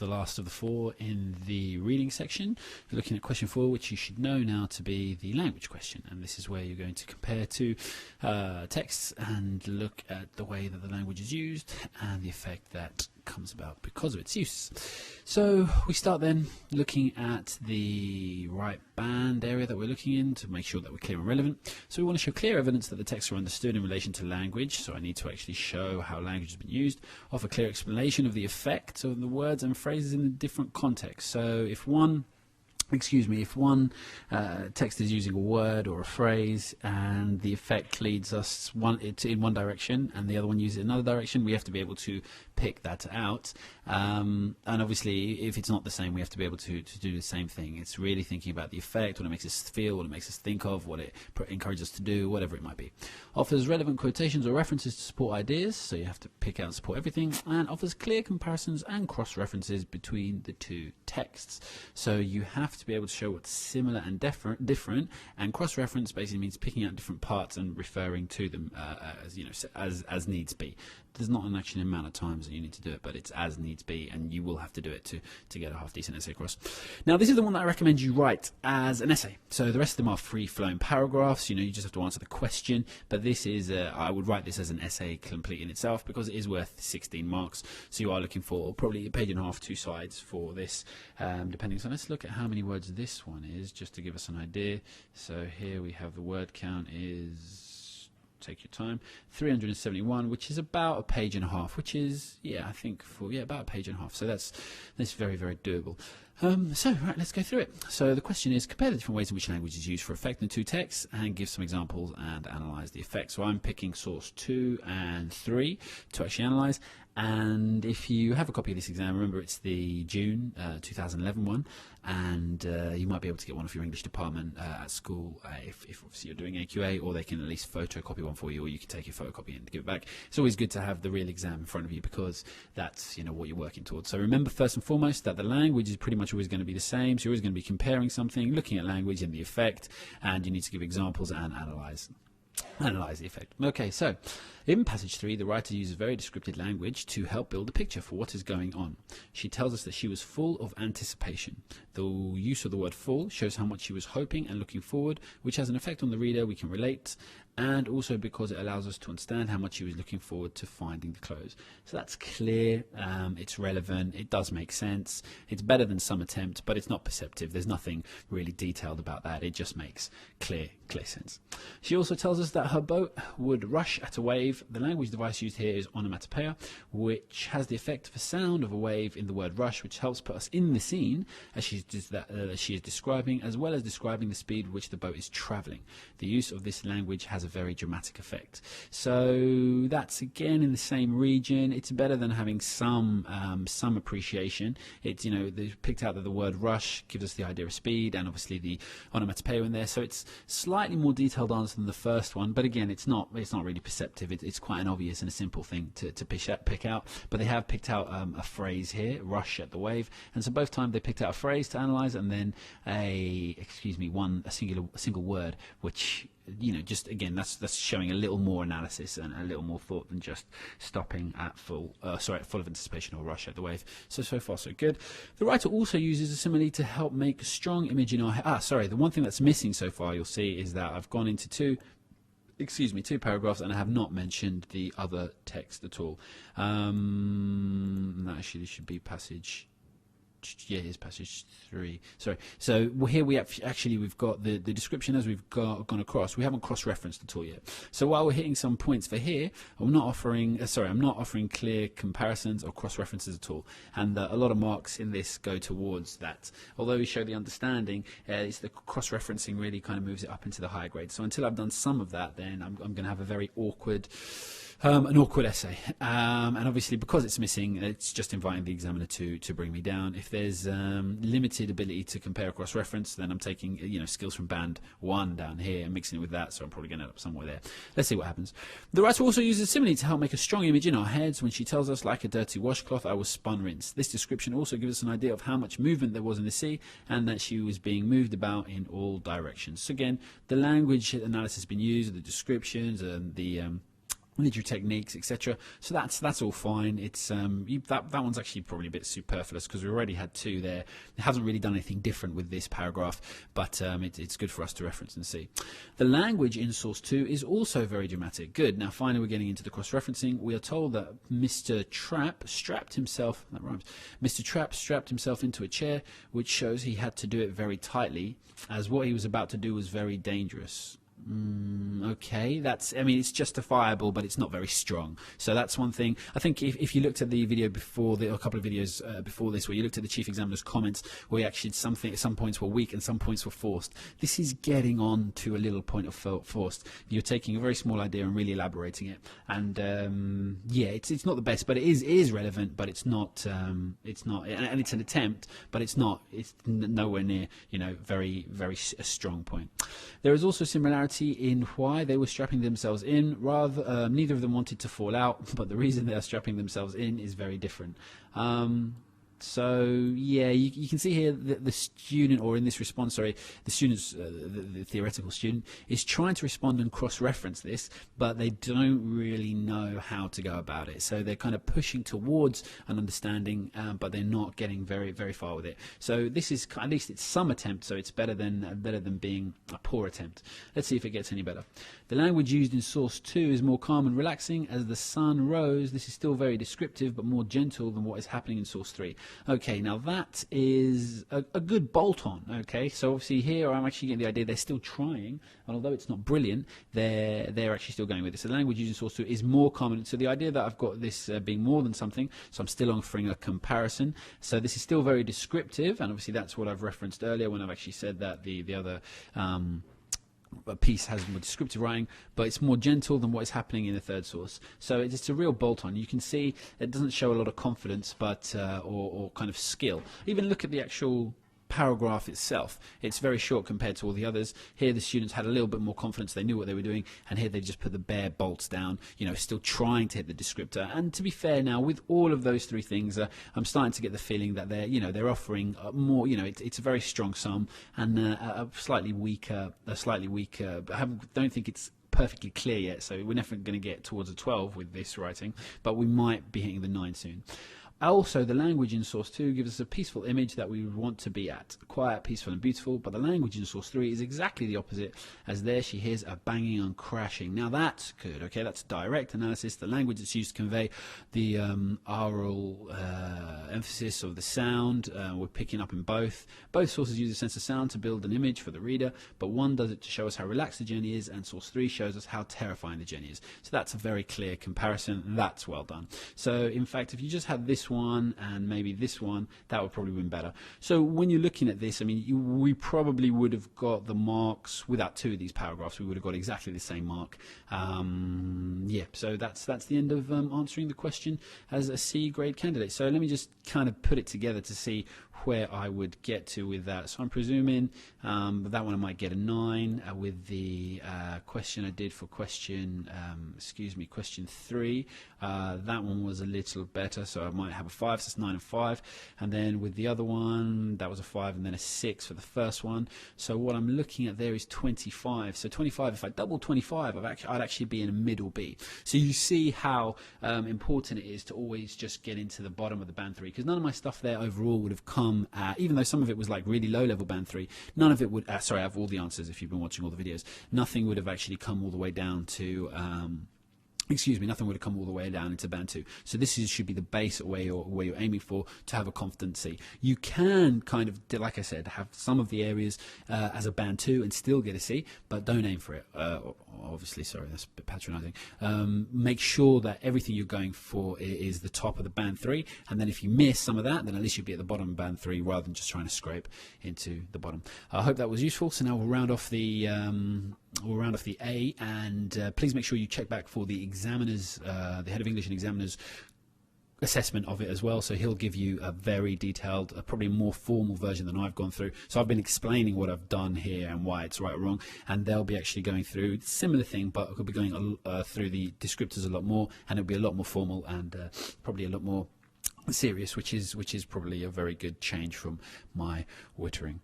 the last of the four in the reading section. We're looking at question 4, which you should know now to be the language question, and this is where you're going to compare two texts and look at the way that the language is used and the effect that comes about because of its use. So we start then looking at the right band area that we're looking in to make sure that we're clear and relevant. So we want to show clear evidence that the texts are understood in relation to language, so I need to actually show how language has been used, offer clear explanation of the effect of the words and phrases in the different contexts. So if one text is using a word or a phrase and the effect leads us in one direction and the other one uses it in another direction, we have to be able to pick that out. And obviously, if it's not the same, we have to be able to do the same thing. It's really thinking about the effect, what it makes us feel, what it makes us think of, what it encourages us to do, whatever it might be. Offers relevant quotations or references to support ideas, so you have to pick out and support everything, and offers clear comparisons and cross-references between the two texts. So you have to be able to show what's similar and different, and cross-reference basically means picking out different parts and referring to them as needs be. There's not an actual amount of times that you need to do it, but it's as needs be, and you will have to do it to get a half-decent essay across. Now, this is the one that I recommend you write as an essay. So the rest of them are free-flowing paragraphs. You just have to answer the question, but this is, I would write this as an essay complete in itself because it is worth 16 marks. So you are looking for probably a page and a half, 2 sides for this, depending. So let's look at how many words this one is, just to give us an idea. So here we have the word count is, take your time, 371, which is about a page and a half, which is, I think about a page and a half. So that's very, very doable. Right, let's go through it. So the question is, compare the different ways in which language is used for effect in the two texts and give some examples and analyze the effect. So I'm picking source 2 and 3 to actually analyze. And if you have a copy of this exam, remember it's the June 2011 one, and you might be able to get one of your English department at school if obviously you're doing AQA, or they can at least photocopy one for you, or you can take your photocopy and give it back. It's always good to have the real exam in front of you because that's what you're working towards. So remember first and foremost that the language is pretty much always going to be the same. So you're always going to be comparing something, looking at language and the effect, and you need to give examples and analyze the effect. Okay, so in passage 3, the writer uses very descriptive language to help build a picture for what is going on. She tells us that she was full of anticipation. The use of the word full shows how much she was hoping and looking forward, which has an effect on the reader. We can relate, and also because it allows us to understand how much she was looking forward to finding the clothes. So that's clear, it's relevant, it does make sense. It's better than some attempt, but it's not perceptive. There's nothing really detailed about that. It just makes clear sense. She also tells us that her boat would rush at a wave. The language device used here is onomatopoeia, which has the effect of a sound of a wave in the word rush, which helps put us in the scene as she is describing, as well as describing the speed with which the boat is travelling. The use of this language has a very dramatic effect. So that's again in the same region. It's better than having some appreciation. It's they picked out that the word rush gives us the idea of speed, and obviously the onomatopoeia in there. So it's slightly more detailed answer than the first one, but again it's not really perceptive. It's quite an obvious and a simple thing to pick out, but they have picked out a phrase here, rush at the wave, and so both times they picked out a phrase to analyze and then a single word, which just again that's showing a little more analysis and a little more thought than just stopping at full of anticipation or rush at the wave. So far so good. The writer also uses a simile to help make a strong image in our head. The one thing that's missing so far, you'll see, is that I've gone into two paragraphs and I have not mentioned the other text at all. That actually should be passage. Here's passage 3. Sorry. So here we've got the description as we've gone across. We haven't cross-referenced at all yet. So while we're hitting some points for here, I'm not offering clear comparisons or cross-references at all. And a lot of marks in this go towards that. Although we show the understanding, it's the cross-referencing really kind of moves it up into the higher grade. So until I've done some of that, then I'm going to have a very awkward essay, and obviously because it's missing, it's just inviting the examiner to bring me down. If there's limited ability to compare across reference, then I'm taking skills from band 1 down here and mixing it with that, so I'm probably going to end up somewhere there. Let's see what happens. The writer also uses simile to help make a strong image in our heads when she tells us, like a dirty washcloth, I was spun rinsed. This description also gives us an idea of how much movement there was in the sea and that she was being moved about in all directions. So again, the language analysis has been used, the descriptions and the literary techniques, etc. So that's all fine. It's that one's actually probably a bit superfluous because we already had two there. It hasn't really done anything different with this paragraph, but it's good for us to reference and see. The language in source 2 is also very dramatic. Good. Now finally we're getting into the cross-referencing. We are told that Mr. Trapp strapped himself, that rhymes, Mr. Trapp strapped himself into a chair, which shows he had to do it very tightly, as what he was about to do was very dangerous. Okay, I mean, it's justifiable, but it's not very strong. So that's one thing. I think if you looked at the video before, a couple of videos before this, where you looked at the chief examiner's comments, where he actually some points were weak and some points were forced. This is getting on to a little point of forced. You're taking a very small idea and really elaborating it. And yeah, it's not the best, but it is relevant. But it's not, and it's an attempt, but it's not. It's nowhere near, very a strong point. There is also similarity in why they were strapping themselves in. Rather, neither of them wanted to fall out, but the reason they are strapping themselves in is very different. So yeah, you can see here that the student, or in this response, sorry, the student's, the theoretical student, is trying to respond and cross-reference this, but they don't really know how to go about it. So they're kind of pushing towards an understanding, but they're not getting very, very far with it. So this is, at least it's some attempt, so it's better than being a poor attempt. Let's see if it gets any better. The language used in source 2 is more calm and relaxing. As the sun rose, this is still very descriptive, but more gentle than what is happening in source 3. Okay, now that is a good bolt-on. Okay, so obviously here I'm actually getting the idea they're still trying, and although it's not brilliant, they're actually still going with this. So the language used in source 2 is more common. So the idea that I've got this being more than something, so I'm still offering a comparison. So this is still very descriptive, and obviously that's what I've referenced earlier when I've actually said that the other a piece has more descriptive writing, but it's more gentle than what is happening in the third source. So it's a real bolt-on. You can see it doesn't show a lot of confidence, but or kind of skill. Even look at the actual paragraph itself. It's very short compared to all the others. Here the students had a little bit more confidence, they knew what they were doing, and here they just put the bare bolts down, still trying to hit the descriptor. And to be fair now, with all of those three things, I'm starting to get the feeling that they're offering more, it's a very strong sum, and a slightly weaker, I don't think it's perfectly clear yet, so we're never going to get towards a 12 with this writing, but we might be hitting the 9 soon. Also, the language in source 2 gives us a peaceful image that we would want to be at. Quiet, peaceful and beautiful, but the language in source 3 is exactly the opposite, as there she hears a banging and crashing. Now that's good, okay, that's direct analysis. The language that's used to convey the aural emphasis of the sound, we're picking up in both. Both sources use a sense of sound to build an image for the reader, but one does it to show us how relaxed the journey is, and source 3 shows us how terrifying the journey is. So that's a very clear comparison. That's well done. So in fact, if you just had this one and maybe this one, that would probably win better. So when you're looking at this, I mean, we probably would have got the marks without two of these paragraphs. We would have got exactly the same mark. Yeah, so that's the end of answering the question as a C grade candidate. So let me just kind of put it together to see where I would get to with that. So I'm presuming that one I might get a 9 with the question I did for question 3. That one was a little better, so I might have a 5, so it's 9 and 5. And then with the other one, that was a 5 and then a 6 for the first one. So what I'm looking at there is 25. So 25, if I double 25, I'd actually be in a middle B. So you see how important it is to always just get into the bottom of the band 3, because none of my stuff there overall would have come even though some of it was like really low level band 3, none of it would sorry, I have all the answers if you've been watching all the videos. Nothing would have actually come all the way down to nothing would have come all the way down into band 2. So this should be the base where you're aiming for to have a confident C. You can kind of, like I said, have some of the areas as a band 2 and still get a C, but don't aim for it. Obviously, sorry, that's a bit patronizing. Make sure that everything you're going for is the top of the band 3, and then if you miss some of that, then at least you'll be at the bottom of band 3 rather than just trying to scrape into the bottom. I hope that was useful. So now we'll round off the A, and please make sure you check back for the examiners, the head of English and examiners assessment of it as well. So he'll give you a very detailed, probably more formal version than I've gone through. So I've been explaining what I've done here and why it's right or wrong, and they'll be actually going through similar thing, but it'll be going through the descriptors a lot more, and it'll be a lot more formal and probably a lot more serious, which is probably a very good change from my wittering.